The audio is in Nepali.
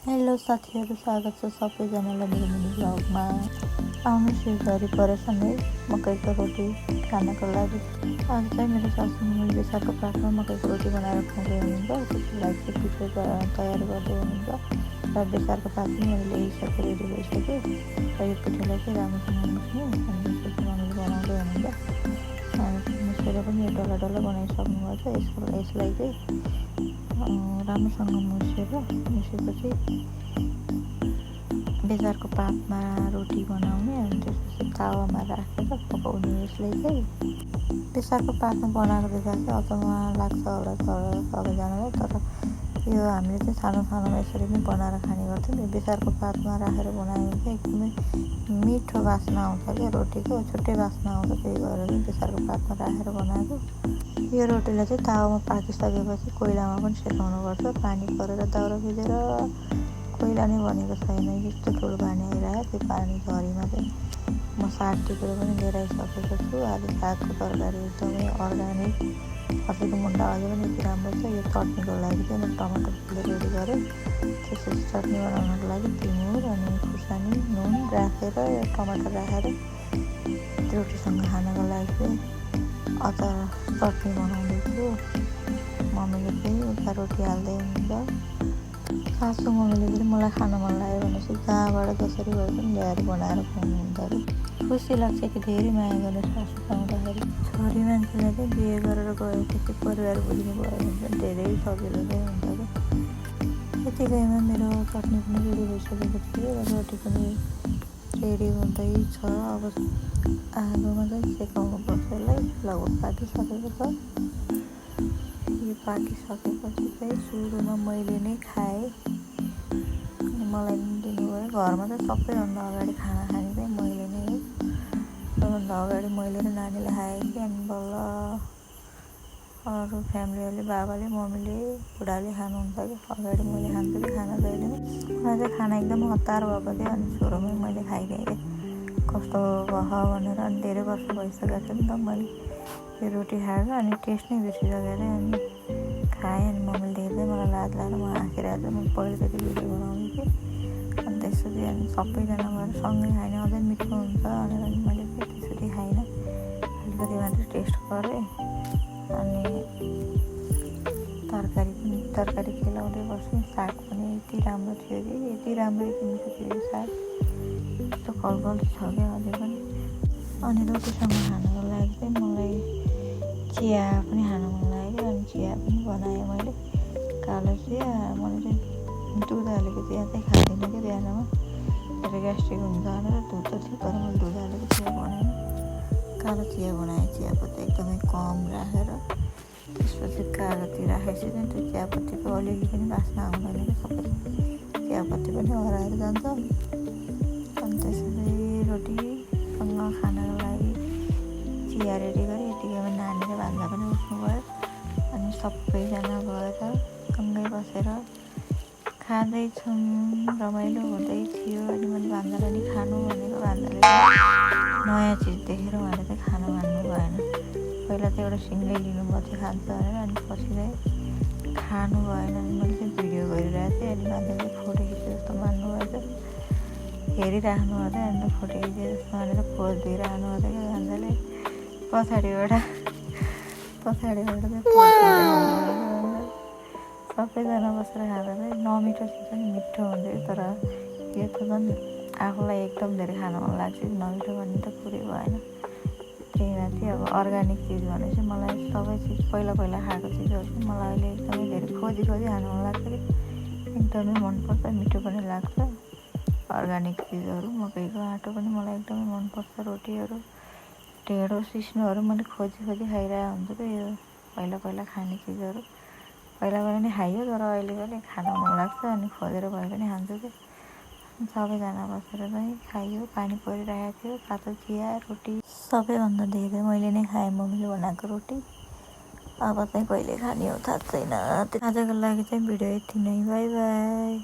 हेलो साथीहरू, स्वागत छ सबैजनालाई मेरो मिनी भ्लगमा। आउनुहोस् यो झरी परेछन् है मकैको रोटी खानको लागि। आज चाहिँ मेरो सासूले बेसारको पातमा मकैको रोटी बनाएर खुवाउँदै हुनुहुन्छ। त्यसको लागि चाहिँ पिठो तयार गर्दै हुनुहुन्छ र बेसारको पात पनि मैले ल्याइसकेँ, रेडी भइसक्यो। र यो पिठोलाई चाहिँ राम्रोसँग मुस्ने अनि त्यसपछि मम्मीले बनाउँदै हुनुहुन्छ। अनि मुसेर पनि यो डल्ला डल्ला बनाइसक्नुभएको छ। यसलाई चाहिँ राम्रोसँग मुसेपछि बेसारको पातमा रोटी बनाउने अनि त्यसपछि तावामा राखेर पकाउने। यसलाई चाहिँ बेसारको पातमा बनाएको देख्दा चाहिँ अचम्म लाग्छ होला सबैजनालाई, तर यो हामीले चाहिँ सानो सानोमा यसरी नै बनाएर खाने गर्थ्यौँ। यो बेसारको पातमा राखेर बनायो भने चाहिँ एकदमै मिठो बास्ना आउँछ क्या, रोटीको छुट्टै बास्ना आउँछ। त्यही भएर चाहिँ बेसारको पातमा राखेर बनाएको। यो रोटीलाई चाहिँ तावामा पाकिसकेपछि कोइलामा पनि सेकाउनुपर्छ। पानी परेर दाउरा भिजेर कोइला नै बनेको छैन, यस्तो ठुलो पानी आइरहेको। त्यो पानी झरीमा चाहिँ म साग टिपेर पनि लिएर आइसकेको छु। आज सागको तरकारी एकदमै अर्ग्यानिक, खसीको मुन्टा अझै पनि यति राम्रो छ। यो चटनीको लागि चाहिँ म टमाटर फुलेर रेडी गरेँ। त्यसपछि चटनी बनाउनको लागि तिमुर अनि खुर्सानी नुन राखेर यो टमाटर राखेर रोटीसँग खानको लागि चाहिँ अचार चटनी बनाउँदैछु। मम्मीले चाहिँ उता रोटी हाल्दै हुनुहुन्छ। सासू मम्मीले पनि मलाई खान मन लाग्यो भनेपछि जहाँबाट जसरी भए पनि ल्याएर बनाएर खुवाउनुहुन्छ अरे। खुसी लाग्छ कि धेरै माया गर्ने सासू पाउँदाखेरि। छोरी मान्छेलाई चाहिँ बिहे गरेर गएपछि परिवार बुझ्नु भयो भने चाहिँ धेरै सजिलो चाहिँ हुन्छ क्या। यतिकैमा मेरो चटनी पनि रेडी भइसकेको थियो र रोटी पनि रेडी हुँदैछ। अब आगोमा चाहिँ सेकाउनुपर्छ यसलाई। लगभग पाकिसकेको छ। यो पाकिसकेपछि चाहिँ सुरुमा मैले नै खाएँ अनि मलाई पनि दिनुभयो। घरमा चाहिँ सबैभन्दा अगाडि खाना खाने चाहिँ मैले नै हो। सबैभन्दा अगाडि मैले र नानीले खाएँ कि अनि बल्ल अरू फ्यामिलीहरूले, बाबाले मम्मीले बुढाले खानुहुन्छ कि अगाडि मैले खान्छु कि खाना जहिले नै। मलाई चाहिँ खाना एकदम हतार भएको थियो अनि सुरुमै मैले खाइदिएँ कि कस्तो भयो भनेर। अनि धेरै वर्ष भइसकेको थियो नि त मैले यो रोटी खाएर, अनि टेस्ट नै बिर्सिसकेर अनि खाएँ। अनि मम्मीले देख्दै मलाई लाज लागेर म हाँसिरहेको थिएँ। म पहिलोचोटि भिडियो बनाउने थिएँ अनि त्यसपछि अनि सबैजना भएर सँगै खाने अझै मिठो हुन्छ भनेर अनि मैले चाहिँ त्यसरी खाइनँ, अलिकति मात्रै टेस्ट गरेँ। अनि तरकारी खेलाउँदै बसेँ। साग पनि यति राम्रो थियो कि यति राम्रै किनेको थियो यो साग, यस्तो कलकल छ क्या अझै पनि। अनि रोटीसँग खानको लागि चाहिँ मलाई चिया पनि खान मन लाग्यो। अनि चिया पनि बनाएँ मैले, कालो चिया। मैले चाहिँ दुध हालेको चिया चाहिँ खाँदिनँ कि बिहानमा, धेरै ग्यास्ट्रिक हुन्छ भनेर दुध त थियो तर मैले दुध हालेको चिया बनाएँ। कालो चिया बनाएँ, चियापत्ती एकदमै कम राखेर। त्यसपछि कागती राखेपछि चाहिँ त्यो चियापत्तीको अलिअलि पनि बास्ना आउँदैन कि, सबै चियापत्ती पनि हराएर जान्छ। अनि त्यसपछि रोटीसँग खानको लागि चिया रेडी गरेँ। यतिकैमा नानी र भान्जा पनि उठ्नुभयो अनि सबैजना गएर सँगै बसेर खाँदैछौँ। रमाइलो हुँदै थियो। अनि मैले भान्जालाई नि खानु भनेको, भान्जाले नयाँ चिज देखेर उहाँले चाहिँ खान मान्नु भएन। पहिला चाहिँ एउटा सिङ्गै लिनुभएको थियो खान्छ भनेर, अनि पछि चाहिँ खानु भएन। अनि मैले चाहिँ भिडियो गरिरहेको थिएँ अनि भान्जाले फोटो खिचे जस्तो मान्नुभएछ, हेरिराख्नु भएको थियो। अन्त फोटो खिचे जस्तो मानेर पोज दिइरहनु भएको थियो क्या भान्जाले। पछाडिबाट चाहिँ सबैजना बसेर खाँदा चाहिँ नमिठो चिज पनि मिठो हुन्थ्यो। तर यो त झन् आफूलाई एकदम धेरै खान मन लाग्छ, नमिठो भन्ने त कुरै भएन। त्यही माथि अब अर्ग्यानिक चिज भनेपछि मलाई सबै चिज पहिला खाएको चिजहरू चाहिँ मलाई अहिले एकदमै धेरै खोजी खान मन लाग्छ कि, एकदमै मनपर्छ, मिठो पनि लाग्छ। अर्ग्यानिक चिजहरू मकैको आँटो पनि मलाई एकदमै मनपर्छ। रोटीहरू, ढेँडो, सिस्नोहरू मैले खोजी खाइरहेको हुन्छु कि यो पहिला खाने चिजहरू। पहिला नै खाइयो तर अहिले पनि खान मन लाग्छ अनि खोजेर भए पनि खान्छु कि। सबैजना बसेर चाहिँ खाइयो। पानी परिरहेको थियो, तातो चिया, रोटी। सबैभन्दा धेरै मैले नै खाएँ मम्मीले बनाएको रोटी। अब चाहिँ कहिले खाने हो थाहा छैन। आजको लागि चाहिँ भिडियो यति नै। By by.